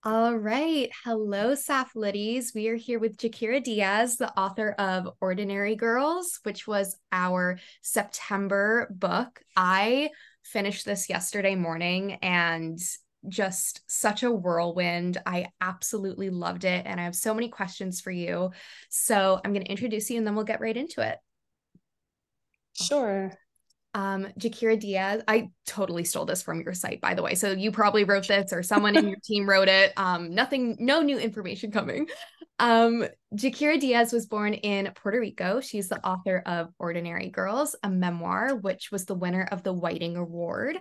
All right. Hello, Sapph-Litties. We are here with Jaquira Díaz, the author of Ordinary Girls, which was our September book. I finished this yesterday morning and just such a whirlwind. I absolutely loved it. And I have so many questions for you. So I'm going to introduce you and then we'll get right into it. Sure. Jaquira Díaz, I totally stole this from your site, by the way. So you probably wrote this or someone in your team wrote it. No new information coming. Jaquira Díaz was born in Puerto Rico. She's the author of Ordinary Girls, a memoir, which was the winner of the Whiting Award.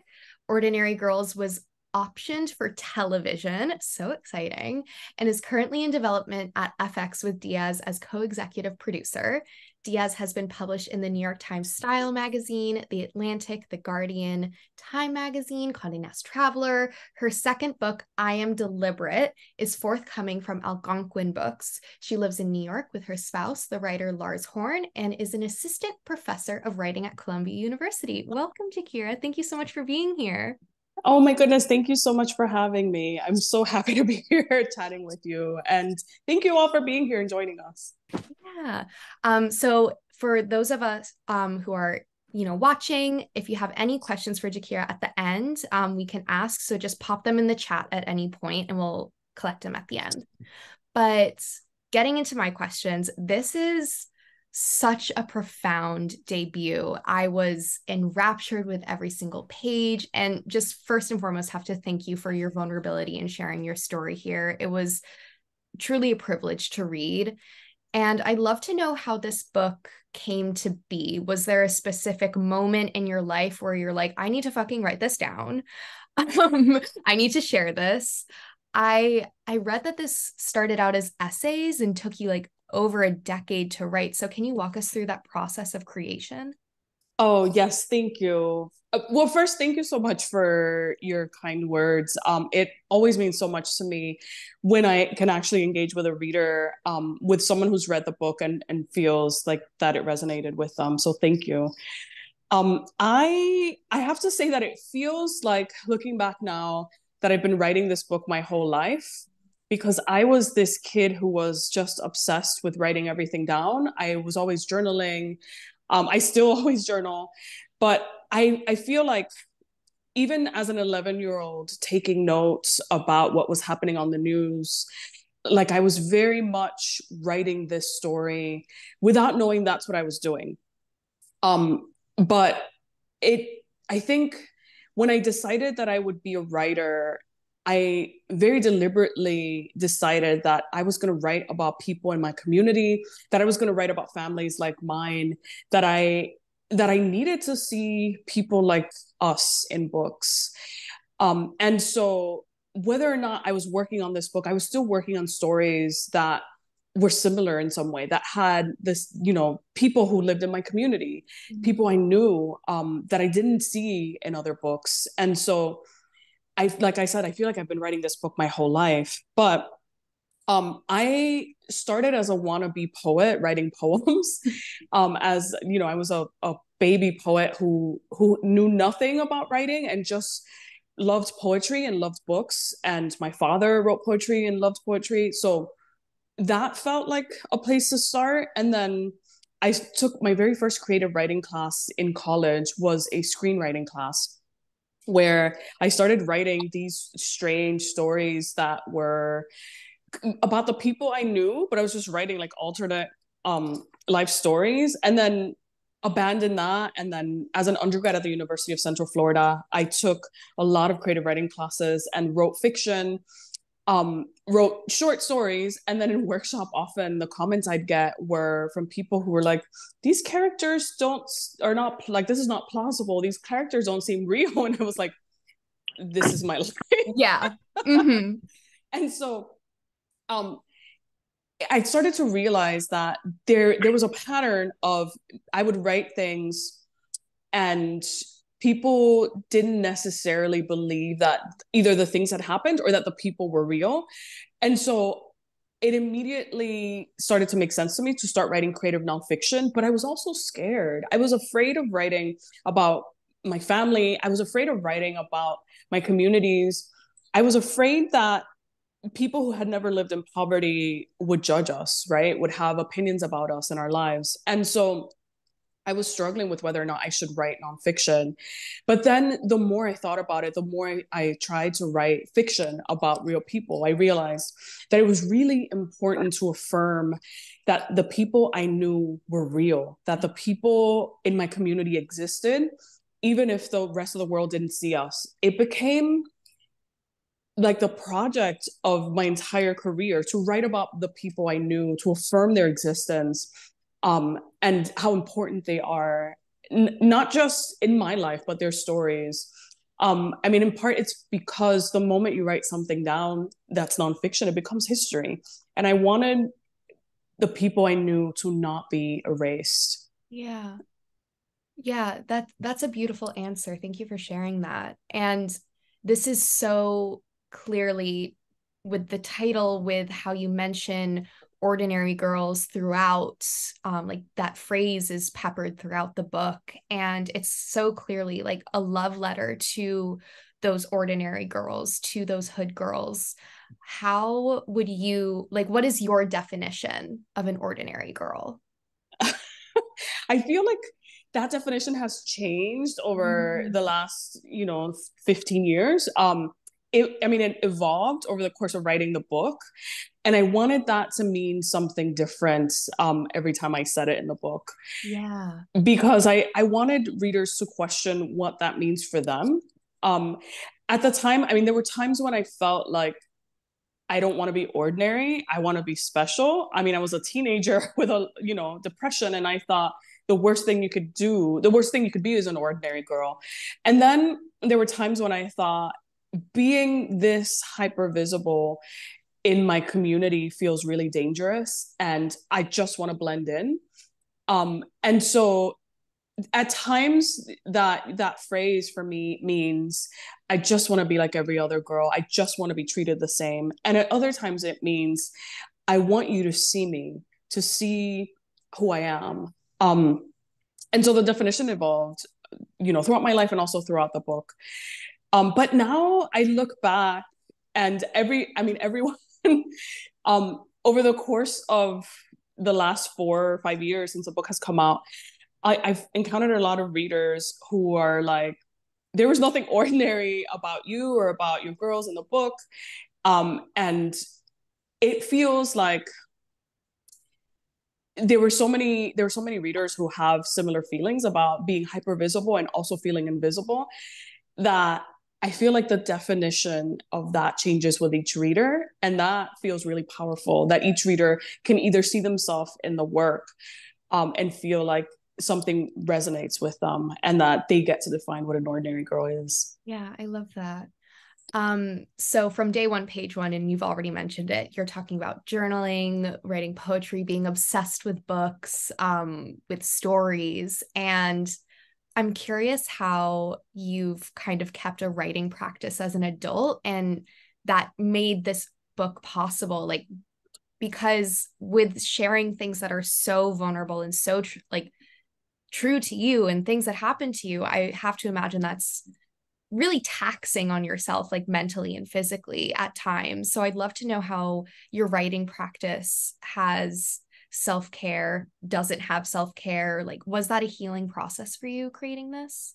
Ordinary Girls was optioned for television, so exciting, and is currently in development at FX with Diaz as co-executive producer. Diaz has been published in the New York Times Style magazine, The Atlantic, The Guardian, Time magazine, Condé Nast Traveler. Her second book, I Am Deliberate, is forthcoming from Algonquin Books. She lives in New York with her spouse, the writer Lars Horn, and is an assistant professor of writing at Columbia University. Welcome, Jaquira. Thank you so much for being here. Oh my goodness, thank you so much for having me. I'm so happy to be here chatting with you. And thank you all for being here and joining us. Yeah. So for those of us who are watching, if you have any questions for Jaquira at the end, we can ask. So just pop them in the chat at any point and we'll collect them at the end. But getting into my questions, this is such a profound debut. I was enraptured with every single page, and just first and foremost have to thank you for your vulnerability and sharing your story here. It was truly a privilege to read. And I'd love to know how this book came to be. Was there a specific moment in your life where you're like, I need to fucking write this down? I need to share this. I read that this started out as essays and took you like over a decade to write. So can you walk us through that process of creation? Oh, yes, thank you. Well, first, thank you so much for your kind words. It always means so much to me when I can actually engage with a reader, with someone who's read the book and feels like that it resonated with them. So thank you. I have to say that it feels like looking back now that I've been writing this book my whole life because I was this kid who was just obsessed with writing everything down. I was always journaling. I still always journal, but I feel like even as an 11-year-old taking notes about what was happening on the news, like I was very much writing this story without knowing that's what I was doing. But I think when I decided that I would be a writer, I very deliberately decided that I was going to write about people in my community, that I was going to write about families like mine, that I needed to see people like us in books. And so whether or not I was working on this book, I was still working on stories that were similar in some way, that had this, people who lived in my community, people I knew, that I didn't see in other books. And so like I said, I feel like I've been writing this book my whole life, but I started as a wannabe poet writing poems. As you know, I was a baby poet who knew nothing about writing and just loved poetry and loved books. And my father wrote poetry and loved poetry. So that felt like a place to start. And then I took my very first creative writing class in college was a screenwriting class where I started writing these strange stories that were about the people I knew, but I was just writing like alternate life stories, and then abandoned that. And then as an undergrad at the University of Central Florida, I took a lot of creative writing classes and wrote fiction, wrote short stories. And then in workshop, often the comments I'd get were from people who were like, these characters are not like, this is not plausible, these characters don't seem real. And I was like, this is my life. Yeah. Mm-hmm. And so um I started to realize that there was a pattern of I would write things and people didn't necessarily believe that either the things had happened or that the people were real. And so it immediately started to make sense to me to start writing creative nonfiction, but I was also scared. I was afraid of writing about my family. I was afraid of writing about my communities. I was afraid that people who had never lived in poverty would judge us, right? Would have opinions about us and our lives. And so I was struggling with whether or not I should write nonfiction. But then the more I thought about it, the more I tried to write fiction about real people. I realized that it was really important to affirm that the people I knew were real, that the people in my community existed, even if the rest of the world didn't see us. It became like the project of my entire career to write about the people I knew, to affirm their existence, and how important they are, not just in my life, but their stories. I mean, in part, it's because the moment you write something down that's nonfiction, it becomes history. And I wanted the people I knew to not be erased. Yeah. Yeah, that's a beautiful answer. Thank you for sharing that. And this is so clearly with the title, with how you mention ordinary girls throughout, like that phrase is peppered throughout the book. And it's so clearly like a love letter to those ordinary girls, to those hood girls. How would you, like, what is your definition of an ordinary girl? I feel like that definition has changed over Mm. the last, 15 years. It evolved over the course of writing the book. And I wanted that to mean something different every time I said it in the book, Yeah. because I wanted readers to question what that means for them. Um, at the time, I mean, there were times when I felt like I don't want to be ordinary. I want to be special. I mean, I was a teenager with depression, and I thought the worst thing you could be is an ordinary girl. And then there were times when I thought being this hyper visible in my community feels really dangerous, and I just want to blend in. And so at times that phrase for me means I just want to be like every other girl. I just want to be treated the same. And at other times it means I want you to see me, to see who I am. And so the definition evolved, throughout my life and also throughout the book. But now I look back and everyone over the course of the last 4 or 5 years since the book has come out, I've encountered a lot of readers who are like, there was nothing ordinary about you or about your girls in the book. And it feels like there were so many readers who have similar feelings about being hyper visible and also feeling invisible, that I feel like the definition of that changes with each reader. And that feels really powerful, that each reader can either see themselves in the work, and feel like something resonates with them, and that they get to define what an ordinary girl is. Yeah, I love that. So from day one, page one, and you've already mentioned it, you're talking about journaling, writing poetry, being obsessed with books, with stories. And I'm curious how you've kind of kept a writing practice as an adult and that made this book possible. Like, because with sharing things that are so vulnerable and so like true to you and things that happen to you, I have to imagine that's really taxing on yourself, like mentally and physically at times. So I'd love to know how your writing practice has self-care, doesn't have self-care. Like, was that a healing process for you creating this?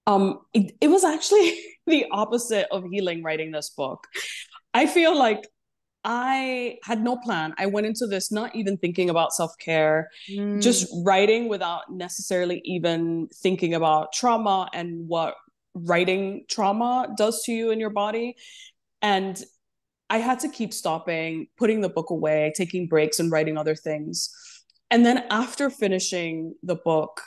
It was actually the opposite of healing writing this book. I feel like I had no plan. I went into this not even thinking about self care, Mm. just writing without necessarily even thinking about trauma and what writing trauma does to you in your body. And I had to keep stopping, putting the book away, taking breaks, and writing other things. And then after finishing the book,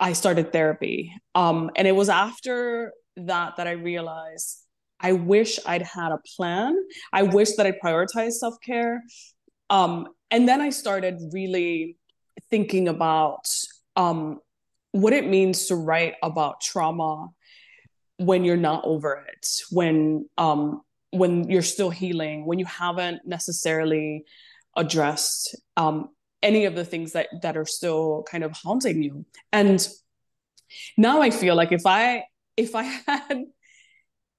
I started therapy. And it was after that I realized I wish I'd had a plan. I wish that I prioritized self care. And then I started really thinking about what it means to write about trauma when you're not over it, when you're still healing, when you haven't necessarily addressed any of the things that are still kind of haunting you. And now I feel like if I had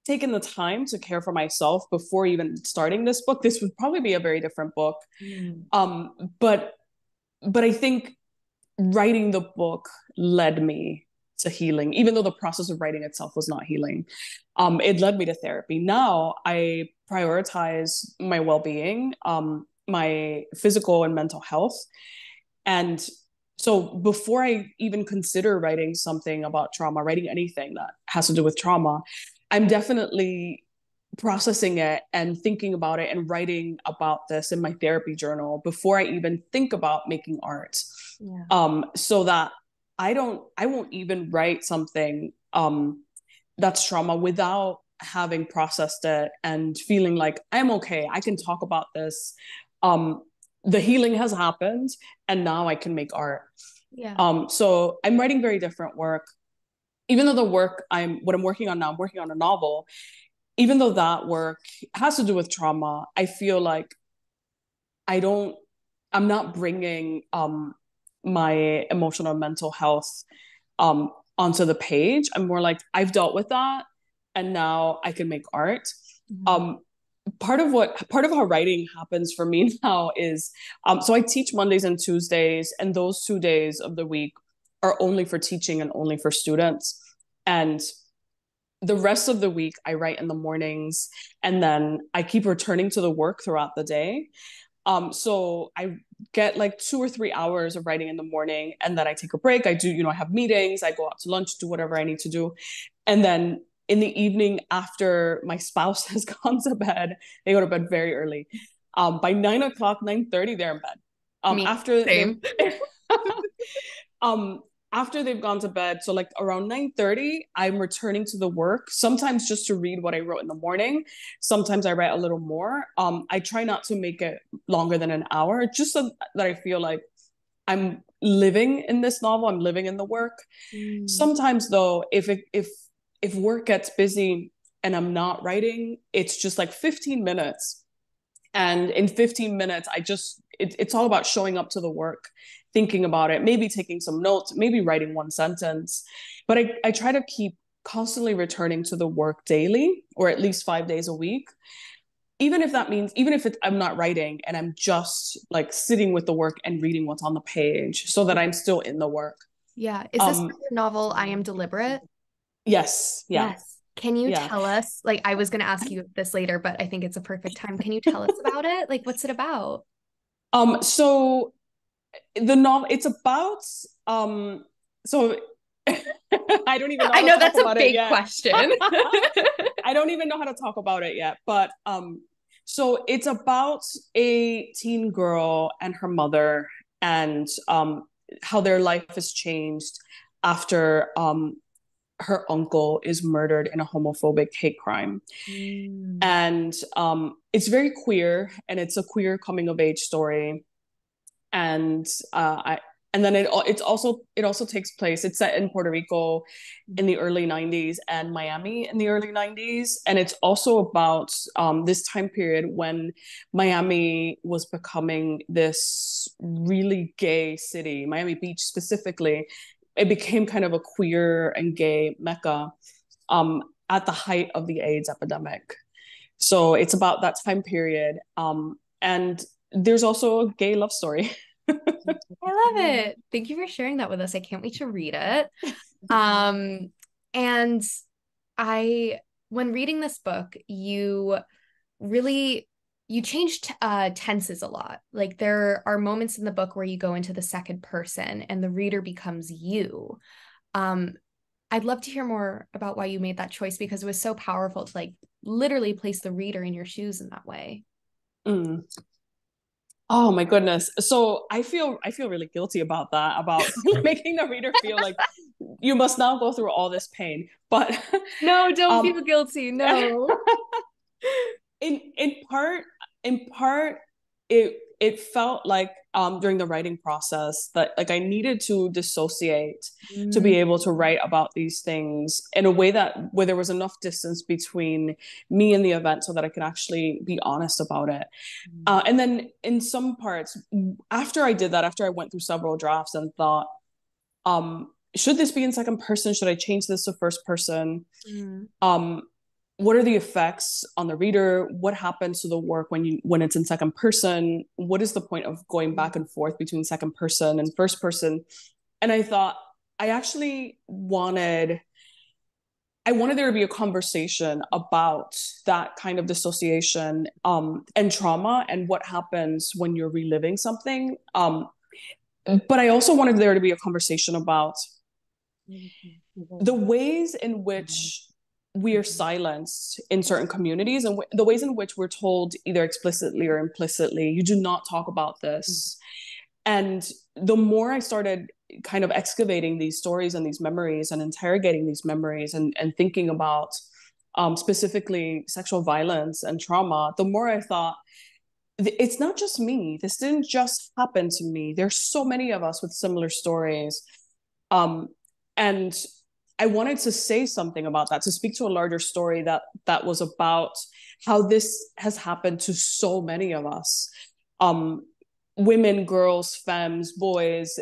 taken the time to care for myself before even starting this book, this would probably be a very different book. But I think writing the book led me to healing, even though the process of writing itself was not healing. It led me to therapy. Now I prioritize my well-being, my physical and mental health. And so before I even consider writing something about trauma, writing anything that has to do with trauma, I'm definitely processing it and thinking about it and writing about this in my therapy journal before I even think about making art. So that I won't even write something that's trauma without having processed it and feeling like I'm okay. I can talk about this. The healing has happened and now I can make art. So I'm writing very different work. Even though what I'm working on now, I'm working on a novel. Even though that work has to do with trauma, I feel like I'm not bringing my emotional and mental health onto the page. I'm more like, I've dealt with that and now I can make art. Part of how writing happens for me now is so I teach Mondays and Tuesdays, and those 2 days of the week are only for teaching and only for students. And the rest of the week I write in the mornings, and then I keep returning to the work throughout the day. So I get like 2 or 3 hours of writing in the morning, and then I take a break. I do, I have meetings, I go out to lunch, do whatever I need to do. And then in the evening, after my spouse has gone to bed, they go to bed very early. By 9:00, 9:30, they're in bed. After they've gone to bed, so like around 9:30, I'm returning to the work, sometimes just to read what I wrote in the morning. Sometimes I write a little more. I try not to make it longer than an hour, just so that I feel like I'm living in this novel, I'm living in the work. Sometimes though, if work gets busy and I'm not writing, it's just like 15 minutes. And in 15 minutes, it's all about showing up to the work, thinking about it, maybe taking some notes, maybe writing one sentence. But I try to keep constantly returning to the work daily, or at least 5 days a week. Even if I'm not writing and I'm just like sitting with the work and reading what's on the page so that I'm still in the work. Yeah. Is this your novel, I Am Deliberate? Yes. Yeah. Yes. Can you tell us, like, I was going to ask you this later, but I think it's a perfect time. Can you tell us about it? Like, what's it about? So the novel, it's about, so I don't even know I know that's a big question. I don't even know how to talk about it yet, but so it's about a teen girl and her mother, and how their life has changed after her uncle is murdered in a homophobic hate crime. And it's very queer, and it's a queer coming of age story. And it also takes place. It's set in Puerto Rico in the early 90s and Miami in the early 90s. And it's also about this time period when Miami was becoming this really gay city, Miami Beach specifically. It became kind of a queer and gay mecca at the height of the AIDS epidemic. So it's about that time period. And there's also a gay love story. I love it. Thank you for sharing that with us. I can't wait to read it. And when reading this book, you changed tenses a lot. Like there are moments in the book where you go into the second person and the reader becomes you. I'd love to hear more about why you made that choice, because it was so powerful to like literally place the reader in your shoes in that way. Oh my goodness. So I feel really guilty about that, about making the reader feel like you must now go through all this pain. But no, don't feel guilty. No. in part, it felt like during the writing process that like I needed to dissociate to be able to write about these things in a way where there was enough distance between me and the event so that I could actually be honest about it. And then in some parts, after I did that, after I went through several drafts and thought, should this be in second person? Should I change this to first person? what are the effects on the reader? What happens to the work when it's in second person? What is the point of going back and forth between second person and first person? And I thought I actually wanted there to be a conversation about that kind of dissociation, and trauma, and what happens when you're reliving something. But I also wanted there to be a conversation about the ways in which we are silenced in certain communities, and the ways in which we're told either explicitly or implicitly, you do not talk about this. And the more I started kind of excavating these stories and these memories and interrogating these memories, and thinking about, specifically sexual violence and trauma, the more I thought, it's not just me. This didn't just happen to me. There's so many of us with similar stories. And I wanted to say something about that, to speak to a larger story that was about how this has happened to so many of us. Women, girls, femmes, boys,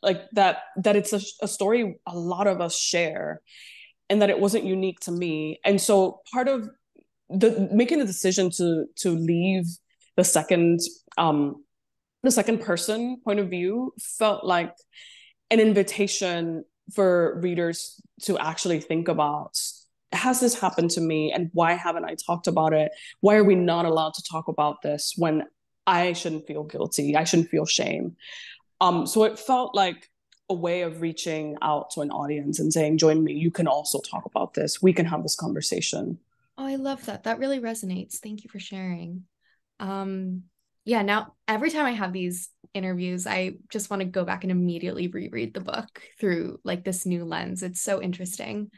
like that it's a story a lot of us share, and that it wasn't unique to me. And so part of making the decision to leave the second person point of view felt like an invitation for readers to actually think about, has this happened to me, and why haven't I talked about it? Why are we not allowed to talk about this when I shouldn't feel guilty? I shouldn't feel shame. So it felt like a way of reaching out to an audience and saying, join me, you can also talk about this. We can have this conversation. Oh, I love that. That really resonates. Thank you for sharing. Yeah, now every time I have these interviews, I just want to go back and immediately reread the book through like this new lens. It's so interesting.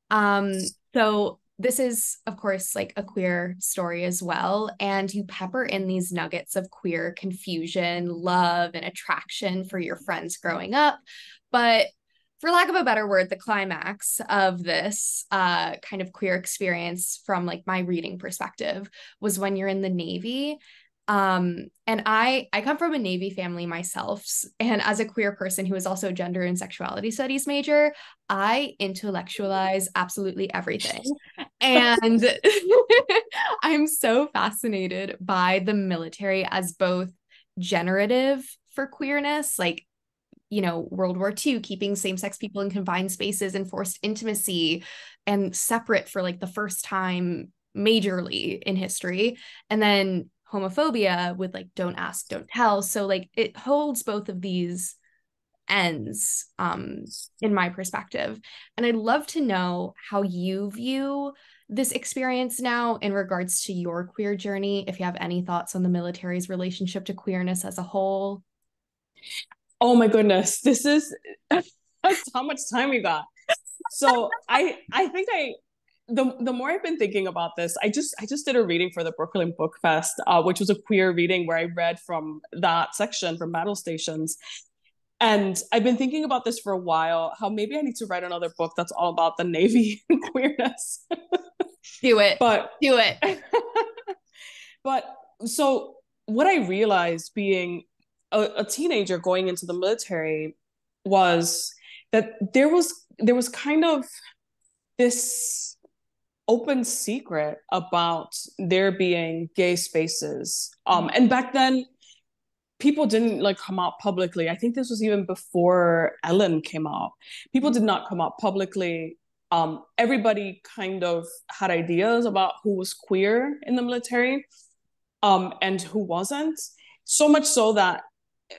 So this is, of course, like a queer story as well. And you pepper in these nuggets of queer confusion, love, and attraction for your friends growing up. But for lack of a better word, the climax of this kind of queer experience from like my reading perspective was when you're in the Navy. And I come from a Navy family myself, and as a queer person who is also a gender and sexuality studies major, I intellectualize absolutely everything. And I'm so fascinated by the military as both generative for queerness, like, you know, World War II, keeping same-sex people in confined spaces and forced intimacy, and separate for like the first time majorly in history, and then homophobia with like don't ask, don't tell. So like it holds both of these ends in my perspective. And I'd love to know how you view this experience now in regards to your queer journey, if you have any thoughts on the military's relationship to queerness as a whole. Oh my goodness, this is that's how much time we got. So I think the more I've been thinking about this, I just did a reading for the Brooklyn Book Fest, which was a queer reading where I read from that section from Battle Stations. And I've been thinking about this for a while, how maybe I need to write another book that's all about the Navy and queerness. Do it. But do it. But so what I realized being a teenager going into the military was that there was kind of this open secret about there being gay spaces. And back then, people didn't like come out publicly. I think this was even before Ellen came out. People did not come out publicly. Everybody kind of had ideas about who was queer in the military, and who wasn't. So much so that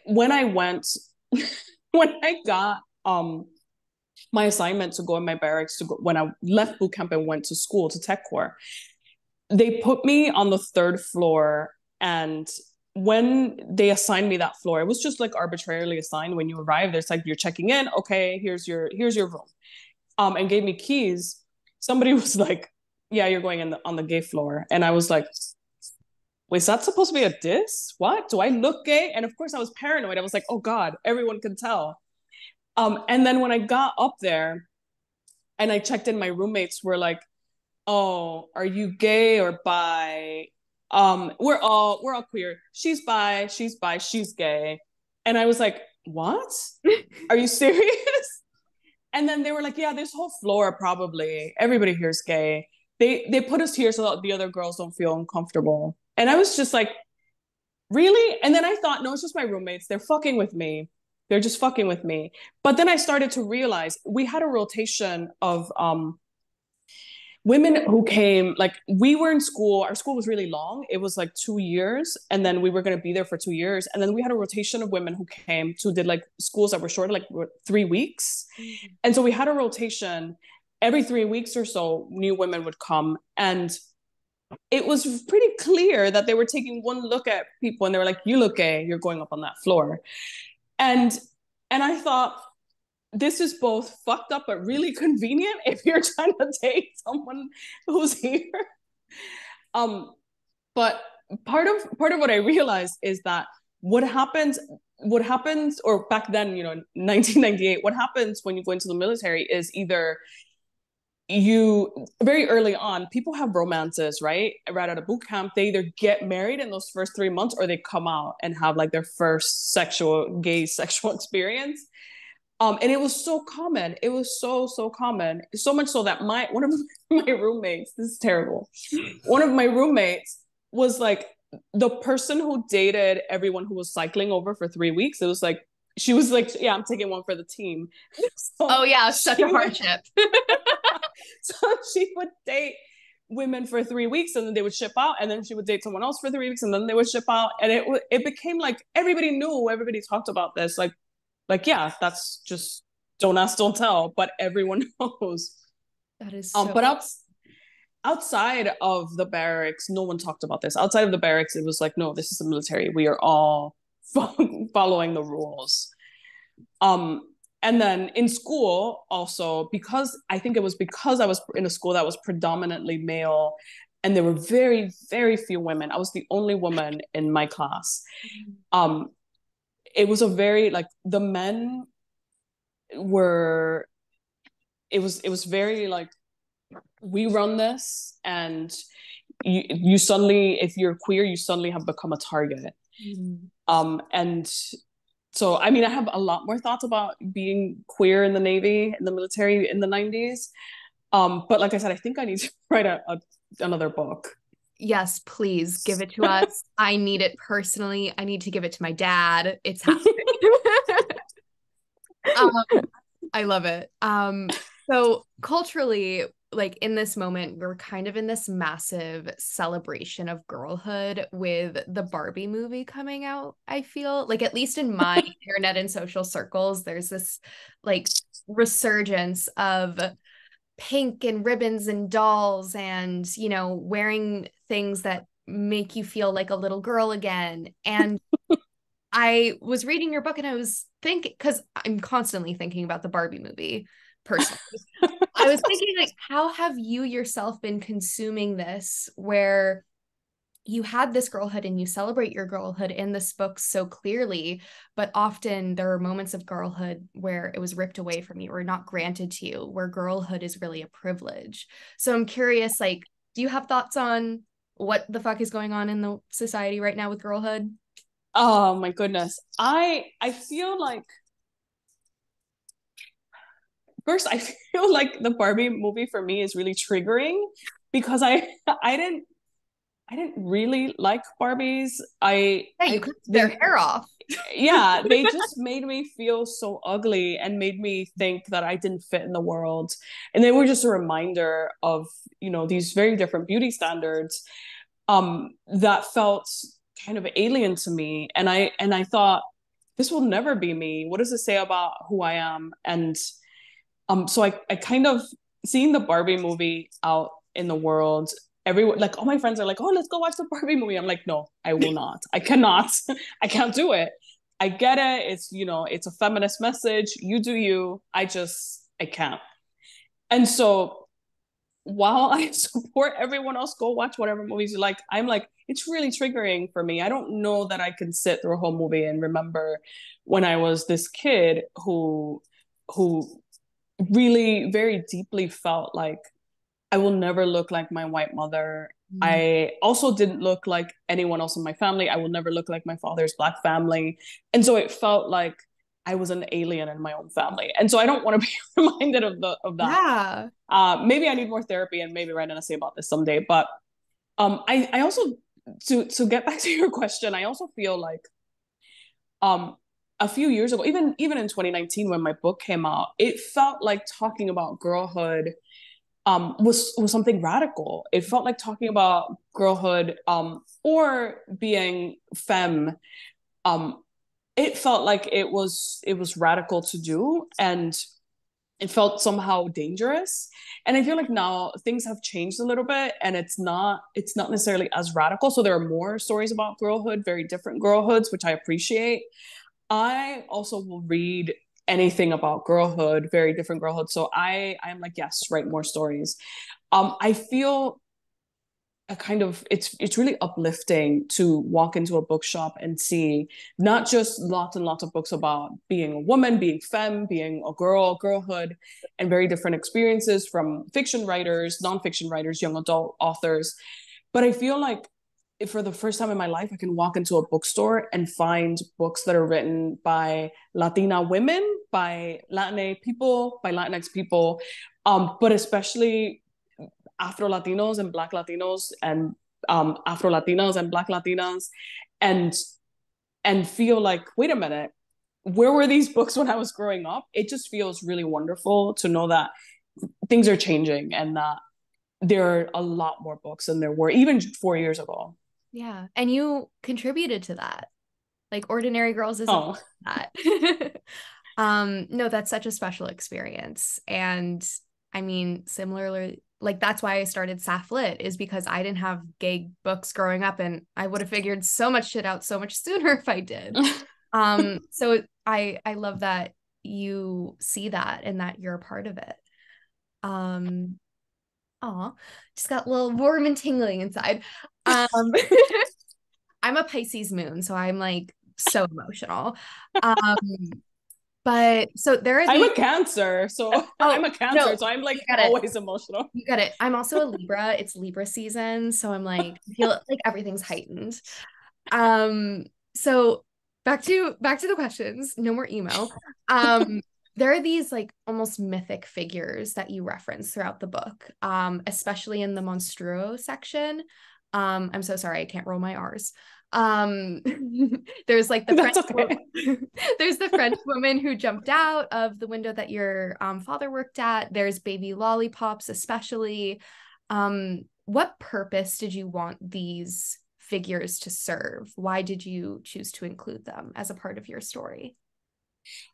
when I went, when I got my assignment to go in my barracks, when I left boot camp and went to school to Tech Corps, they put me on the third floor. And when they assigned me that floor, it was just like arbitrarily assigned. When you arrive, there's like, you're checking in. Okay, here's your room. And gave me keys. Somebody was like, yeah, you're going on the gay floor. And I was like, wait, is that supposed to be a diss? What? Do I look gay? And of course I was paranoid. I was like, oh God, everyone can tell. And then when I got up there and I checked in, my roommates were like, oh, are you gay or bi? We're all queer. She's bi, she's gay. And I was like, what? Are you serious? And then they were like, yeah, this whole floor, probably everybody here is gay. they put us here so that the other girls don't feel uncomfortable. And I was just like, really? And then I thought, no, it's just my roommates. They're fucking with me. They're just fucking with me. But then I started to realize we had a rotation of women who came, like we were in school, our school was really long, it was like 2 years, and then we were going to be there for 2 years, and then we had a rotation of women who came to did like schools that were short, like 3 weeks. Mm-hmm. And so we had a rotation every 3 weeks or so, new women would come, and it was pretty clear that they were taking one look at people and they were like, you look gay, you're going up on that floor. And I thought, this is both fucked up but really convenient if you're trying to date someone who's here. But part of what I realized is that what happens, or back then, 1998, what happens when you go into the military is either you, very early on, people have romances, right out of boot camp. They either get married in those first 3 months or they come out and have like their first gay sexual experience. And it was so common. It was so common. So much so that one of my roommates, this is terrible. One of my roommates was like the person who dated everyone who was cycling over for 3 weeks. It was like, she was like, yeah, I'm taking one for the team. So oh yeah, such a hardship. So she would date women for 3 weeks and then they would ship out, and then she would date someone else for 3 weeks and then they would ship out. And it became like everybody knew, everybody talked about this. Like, yeah, that's just don't ask, don't tell, but everyone knows. That is so but outside of the barracks, no one talked about this. Outside of the barracks, it was like, no, this is the military. We are all following the rules. And then in school also, because I think it was because I was in a school that was predominantly male and there were very, very few women. I was the only woman in my class. It was a very, like, the men were, it was very like, we run this, and you suddenly, if you're queer, you suddenly have become a target. And so, I mean, I have a lot more thoughts about being queer in the Navy, in the military in the 90s. But like I said, I think I need to write another book. Yes, please give it to us. I need it personally. I need to give it to my dad. It's happening. I love it. So culturally, like in this moment, we're kind of in this massive celebration of girlhood with the Barbie movie coming out. I feel like, at least in my internet and social circles, there's this like resurgence of pink and ribbons and dolls and, wearing things that make you feel like a little girl again. And I was reading your book and I was thinking, because I'm constantly thinking about the Barbie movie personally. I was thinking, like, how have you yourself been consuming this, where you had this girlhood and you celebrate your girlhood in this book so clearly, but often there are moments of girlhood where it was ripped away from you or not granted to you, where girlhood is really a privilege. So I'm curious, like, do you have thoughts on what the fuck is going on in the society right now with girlhood? Oh my goodness. I feel like, first, I feel like the Barbie movie for me is really triggering because I didn't really like Barbies. Yeah, you cut their hair off. Yeah, they just made me feel so ugly and made me think that I didn't fit in the world. And they were just a reminder of, these very different beauty standards that felt kind of alien to me. And I thought, this will never be me. What does it say about who I am? And so I kind of, seeing the Barbie movie out in the world, everyone, like all my friends are like, oh, let's go watch the Barbie movie. I'm like, no, I will not. I cannot. I can't do it. I get it. It's, it's a feminist message. You do you. I can't. And so while I support everyone else, go watch whatever movies you like, I'm like, it's really triggering for me. I don't know that I can sit through a whole movie and remember when I was this kid who really very deeply felt like I will never look like my white mother. I also didn't look like anyone else in my family. I will never look like my father's Black family. And so it felt like I was an alien in my own family. And so I don't want to be reminded of that. Yeah. Maybe I need more therapy, and maybe we're going to say about this someday. But I also, to get back to your question, I also feel like um, a few years ago, even in 2019 when my book came out, it felt like talking about girlhood was something radical. It felt like talking about girlhood or being femme. Um, it felt like it was radical to do, and it felt somehow dangerous. And I feel like now things have changed a little bit, and it's not necessarily as radical. So there are more stories about girlhood, very different girlhoods, which I appreciate. I also will read anything about girlhood, very different girlhood. So I'm like, yes, write more stories. I feel a kind of it's really uplifting to walk into a bookshop and see not just lots and lots of books about being a woman, being femme, being a girl, girlhood, and very different experiences from fiction writers, nonfiction writers, young adult authors. But I feel like if for the first time in my life, I can walk into a bookstore and find books that are written by Latina women, by Latina people, by Latinx people, but especially Afro Latinos and Black Latinos and Afro Latinas and Black Latinas, and feel like, wait a minute, where were these books when I was growing up? It just feels really wonderful to know that things are changing and that there are a lot more books than there were even 4 years ago. Yeah. And you contributed to that. Like Ordinary Girls is a Oh, that. No, that's such a special experience. And I mean, similarly, like that's why I started Sapph-Lit, is because I didn't have gay books growing up, and I would have figured so much shit out so much sooner if I did. So I love that you see that and that you're a part of it. Um, aw, just got a little warm and tingling inside. Um, I'm a Pisces moon, so I'm like so emotional. Um, but so there are I'm these. a Cancer, so Oh I'm a Cancer, no, so I'm like you get it. always emotional. You get it. I'm also a Libra. It's Libra season, so I'm like, I feel like everything's heightened. Um, so back to the questions. No more emo. Um, there are these like almost mythic figures that you reference throughout the book, especially in the monstruo section. I'm so sorry, I can't roll my R's. Um, there's like the That's okay. there's the French woman who jumped out of the window that your father worked at. There's baby lollipops, especially. What purpose did you want these figures to serve? Why did you choose to include them as a part of your story?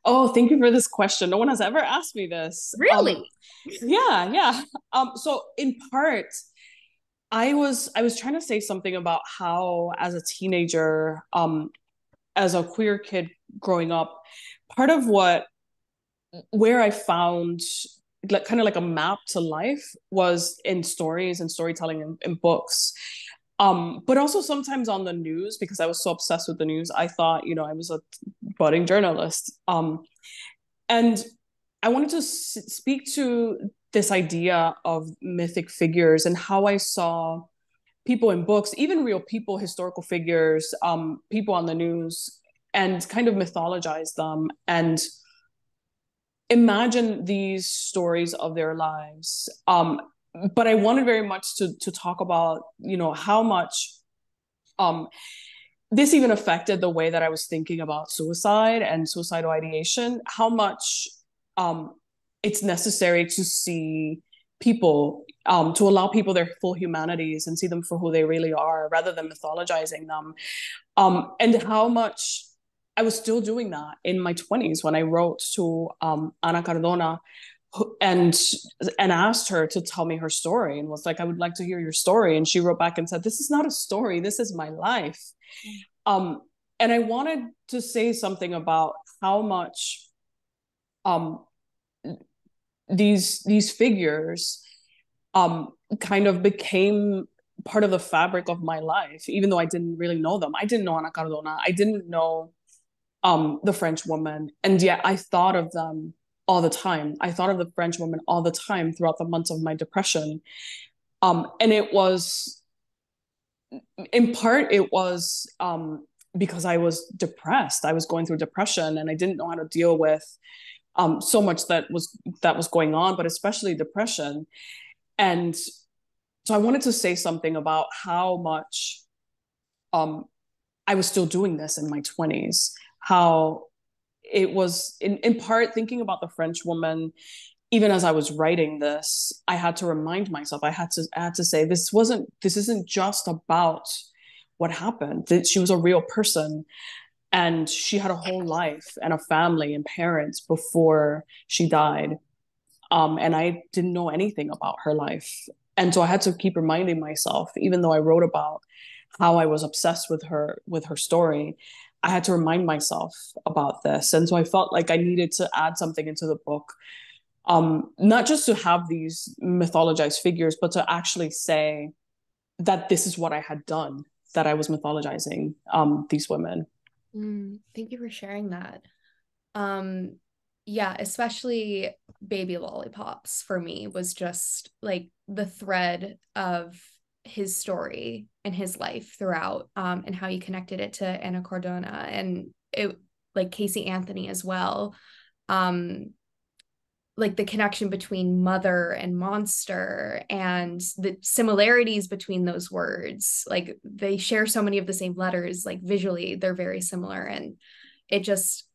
Oh, thank you for this question. No one has ever asked me this. Really? Yeah, yeah. So in part, I was trying to say something about how as a teenager, as a queer kid growing up, part of what where I found like kind of like a map to life was in stories and storytelling in books. But also sometimes on the news, because I was so obsessed with the news, I thought, I was a budding journalist. And I wanted to speak to this idea of mythic figures and how I saw people in books, even real people, historical figures, people on the news, and kind of mythologize them and imagine these stories of their lives. But I wanted very much to talk about, how much um, this even affected the way that I was thinking about suicide and suicidal ideation, how much um, it's necessary to see people, to allow people their full humanities and see them for who they really are rather than mythologizing them. And how much I was still doing that in my 20s when I wrote to Ana Cardona and asked her to tell me her story and was like, I would like to hear your story. And she wrote back and said, this is not a story, this is my life. Um, and I wanted to say something about how much um, these figures kind of became part of the fabric of my life, even though I didn't really know them. I didn't know Ana Cardona. I didn't know the French woman, and yet I thought of them all the time. I thought of the French woman all the time throughout the months of my depression. And it was, in part, it was because I was depressed. I was going through depression, and I didn't know how to deal with so much that was going on, but especially depression. And so I wanted to say something about how much um, I was still doing this in my 20s, how it was in part thinking about the French woman. Even as I was writing this, I had to remind myself, I had to say, this isn't just about what happened. That she was a real person, and she had a whole life and a family and parents before she died. And I didn't know anything about her life. And so I had to keep reminding myself, even though I wrote about how I was obsessed with her story, I had to remind myself about this. And so I felt like I needed to add something into the book, not just to have these mythologized figures, but to actually say that this is what I had done, that I was mythologizing these women. Thank you for sharing that. Um, yeah, especially Baby Lollipops for me was just like the thread of his story and his life throughout, and how he connected it to Anna Cardona and it like Casey Anthony as well. Um, like the connection between mother and monster and the similarities between those words, like they share so many of the same letters, like visually they're very similar, and it just,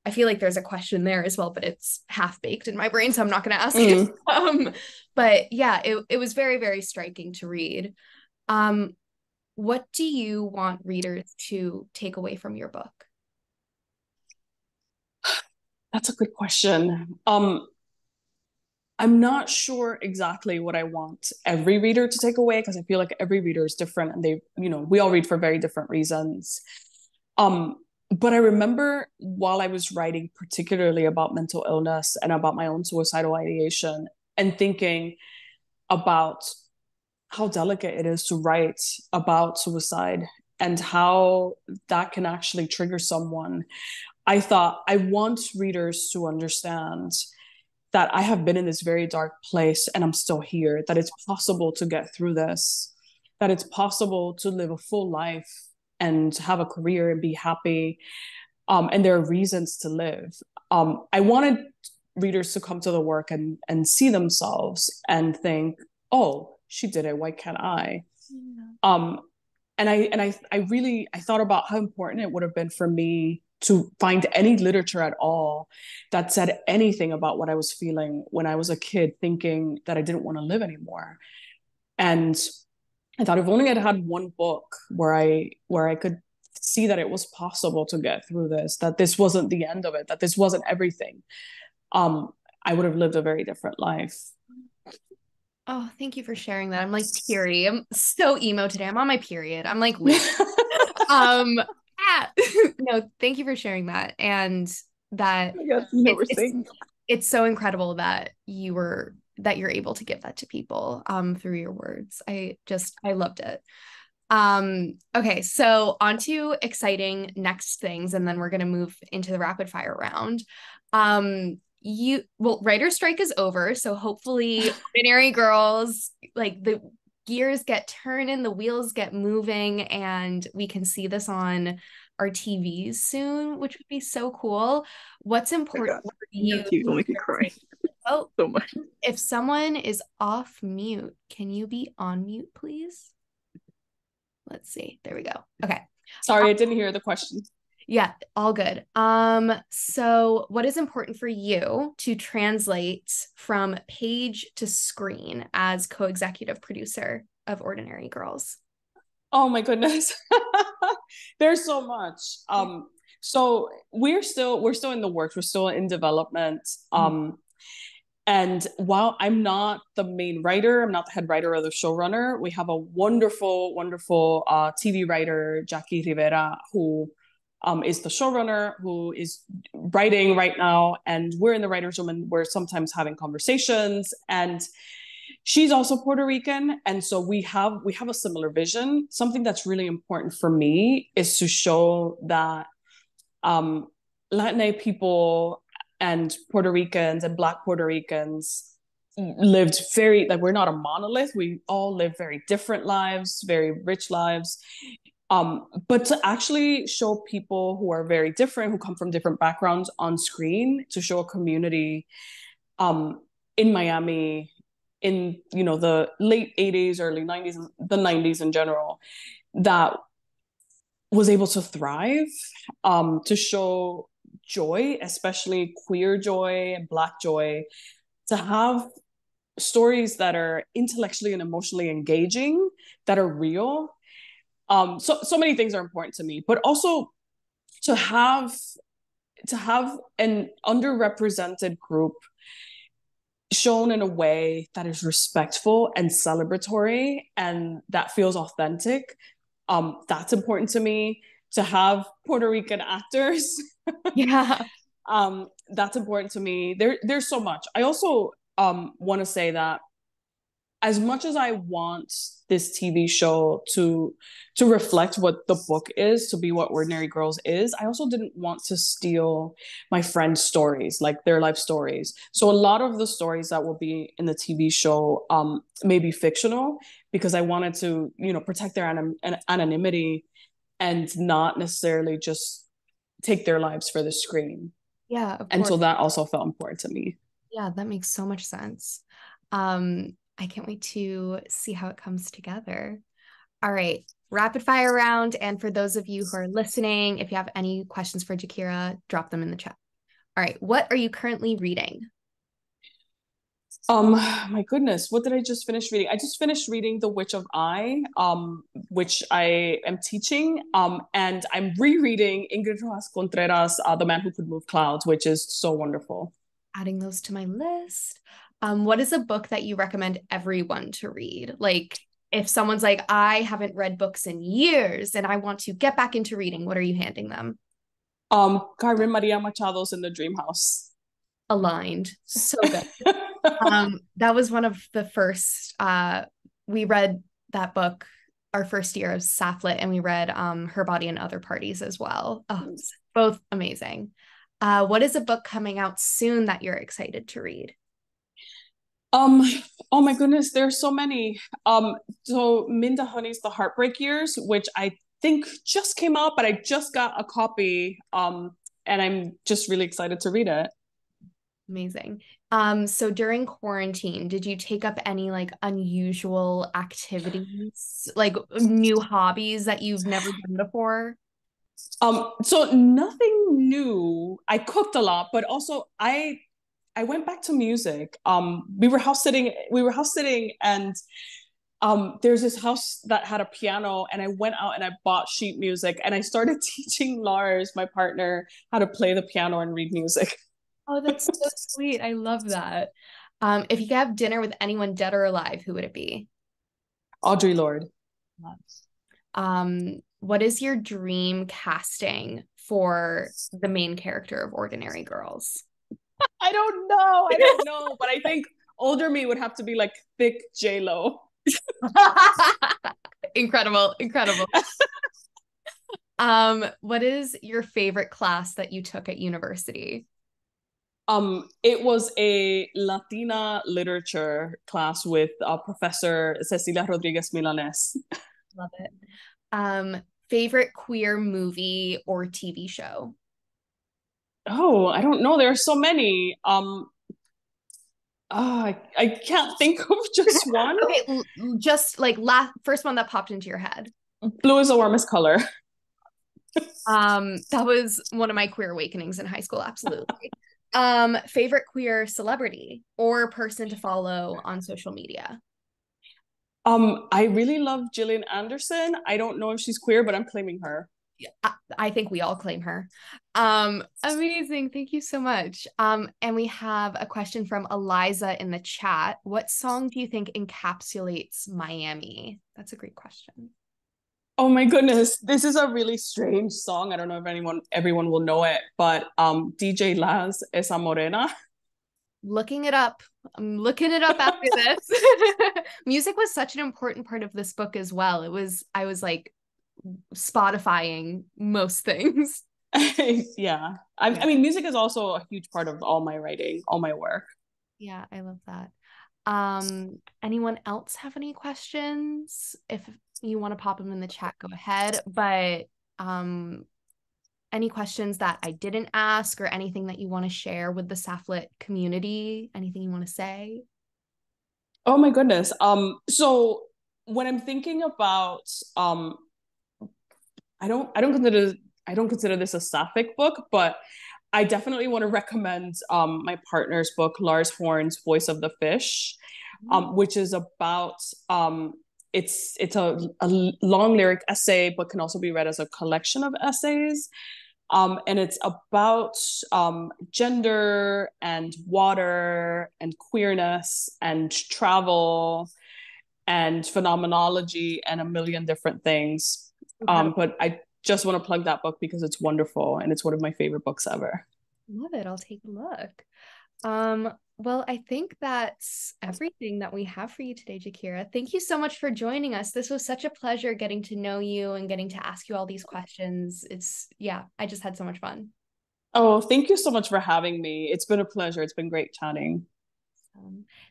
I feel like there's a question there as well, but it's half baked in my brain, so I'm not going to ask it. But yeah, it was very, very striking to read. um what do you want readers to take away from your book? That's a good question. I'm not sure exactly what I want every reader to take away, because I feel like every reader is different, and we all read for very different reasons. Um, but I remember while I was writing, particularly about mental illness and about my own suicidal ideation, and thinking about how delicate it is to write about suicide and how that can actually trigger someone. I thought, I want readers to understand that I have been in this very dark place and I'm still here, that it's possible to get through this, that it's possible to live a full life and have a career and be happy. And there are reasons to live. I wanted readers to come to the work and see themselves and think, oh, she did it. Why can't I? Yeah. Um, and I thought about how important it would have been for me to find any literature at all that said anything about what I was feeling when I was a kid, thinking that I didn't want to live anymore. And I thought, if only I'd had one book where I could see that it was possible to get through this, that this wasn't the end of it, that this wasn't everything, um, I would have lived a very different life. Oh, thank you for sharing that. I'm like teary. I'm so emo today. I'm on my period. I'm like weak. um no, thank you for sharing that. And that Yes, you it, never it's think. it's so incredible that you're able to give that to people through your words. I loved it. Okay, so on to exciting next things, and then we're gonna move into the rapid fire round. Writer strike is over, so hopefully Binary Girls, like the gears get turning, the wheels get moving, and we can see this on our TVs soon, which would be so cool. What's Oh my important God. for you? Thank you. Don't make me cry Oh, so much. if someone is off mute, can you be on mute, please? Let's see. There we go. Okay. Sorry, I didn't hear the question. Yeah, all good. So what is important for you to translate from page to screen as co-executive producer of Ordinary Girls? Oh my goodness. There's so much. So we're still in the works. We're still in development. And while I'm not the main writer, I'm not the head writer or the showrunner, we have a wonderful, wonderful TV writer, Jackie Rivera, who is the showrunner, who is writing right now. And we're in the writer's room, and we're sometimes having conversations. And she's also Puerto Rican. And so we have a similar vision. Something that's really important for me is to show that Latin people and Puerto Ricans and Black Puerto Ricans lived very, like, we're not a monolith. We all live very different lives, very rich lives. But to actually show people who are very different, who come from different backgrounds on screen, to show a community um, in Miami in, you know, the late 80s, early 90s, the 90s in general, that was able to thrive, to show joy, especially queer joy and Black joy, to have stories that are intellectually and emotionally engaging, that are real. So many things are important to me, but also to have an underrepresented group shown in a way that is respectful and celebratory and that feels authentic. That's important to me. To have Puerto Rican actors, Yeah. that's important to me. There's so much. I also want to say that as much as I want this TV show to reflect what the book is, to be what Ordinary Girls is, I also didn't want to steal my friends' stories, like their life stories. So a lot of the stories that will be in the TV show may be fictional because I wanted to, you know, protect their anonymity and not necessarily just take their lives for the screen. Yeah, of And course. so that also felt important to me. Yeah, that makes so much sense. I can't wait to see how it comes together. All right, rapid fire round. And for those of you who are listening, if you have any questions for Jaquira, drop them in the chat. All right, what are you currently reading? My goodness, what did I just finish reading? I just finished reading The Witch of I, which I am teaching. And I'm rereading Ingrid Rojas Contreras, The Man Who Could Move Clouds, which is so wonderful. Adding those to my list. What is a book that you recommend everyone to read? Like, if someone's like, I haven't read books in years and I want to get back into reading, what are you handing them? Carmen Maria Machado's In the Dream House. Aligned. So good. That was one of the first we read that book our first year of Sapph-Lit, and we read Her Body and Other Parties as well. Oh, both amazing. What is a book coming out soon that you're excited to read? Um, oh my goodness, there's so many. So Minda Honey's The Heartbreak Years, which I think just came out, but I just got a copy. And I'm just really excited to read it. Amazing. So during quarantine, did you take up any like unusual activities, like new hobbies that you've never done before? So nothing new. I cooked a lot, but also I went back to music. We were house sitting and there's this house that had a piano and I went out and I bought sheet music and I started teaching Lars, my partner, how to play the piano and read music. Oh, that's so sweet. I love that. If you could have dinner with anyone dead or alive, who would it be? Audre Lorde. What is your dream casting for the main character of Ordinary Girls? I don't know. I don't know. But I think older me would have to be like thick J Lo. Incredible, incredible. What is your favorite class that you took at university? It was a Latina literature class with Professor Cecilia Rodriguez Milanes. Love it. Favorite queer movie or TV show? Oh, I don't know. There are so many. I can't think of just one. Okay, just like last first one that popped into your head. Blue is the warmest color. That was one of my queer awakenings in high school, absolutely. Favorite queer celebrity or person to follow on social media? I really love Gillian Anderson. I don't know if she's queer, but I'm claiming her. I think we all claim her. Amazing. Thank you so much. And we have a question from Eliza in the chat. What song do you think encapsulates Miami? That's a great question. Oh my goodness, this is a really strange song. I don't know if everyone will know it, but DJ Laz, Esa Morena. Looking it up. I'm looking it up after this. Music was such an important part of this book as well. I was like Spotifying most things. Yeah. I mean, music is also a huge part of all my writing, all my work. Yeah, I love that. Anyone else have any questions? If you want to pop them in the chat, go ahead. But any questions that I didn't ask or anything that you want to share with the Sapph-Lit community? Anything you want to say? Oh my goodness. So when I'm thinking about I don't consider this a sapphic book, but I definitely want to recommend my partner's book, Lars Horn's Voice of the Fish, which is about it's a long lyric essay, but can also be read as a collection of essays. And it's about gender and water and queerness and travel and phenomenology and a million different things. But I just want to plug that book because it's wonderful and it's one of my favorite books ever. Love it. I'll take a look. Well, I think that's everything that we have for you today, Jaquira. Thank you so much for joining us. This was such a pleasure getting to know you and getting to ask you all these questions. Yeah, I just had so much fun. Oh, thank you so much for having me. It's been a pleasure. It's been great chatting.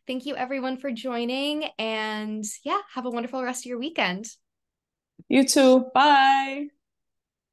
Thank you everyone for joining, and yeah, have a wonderful rest of your weekend. You too. Bye.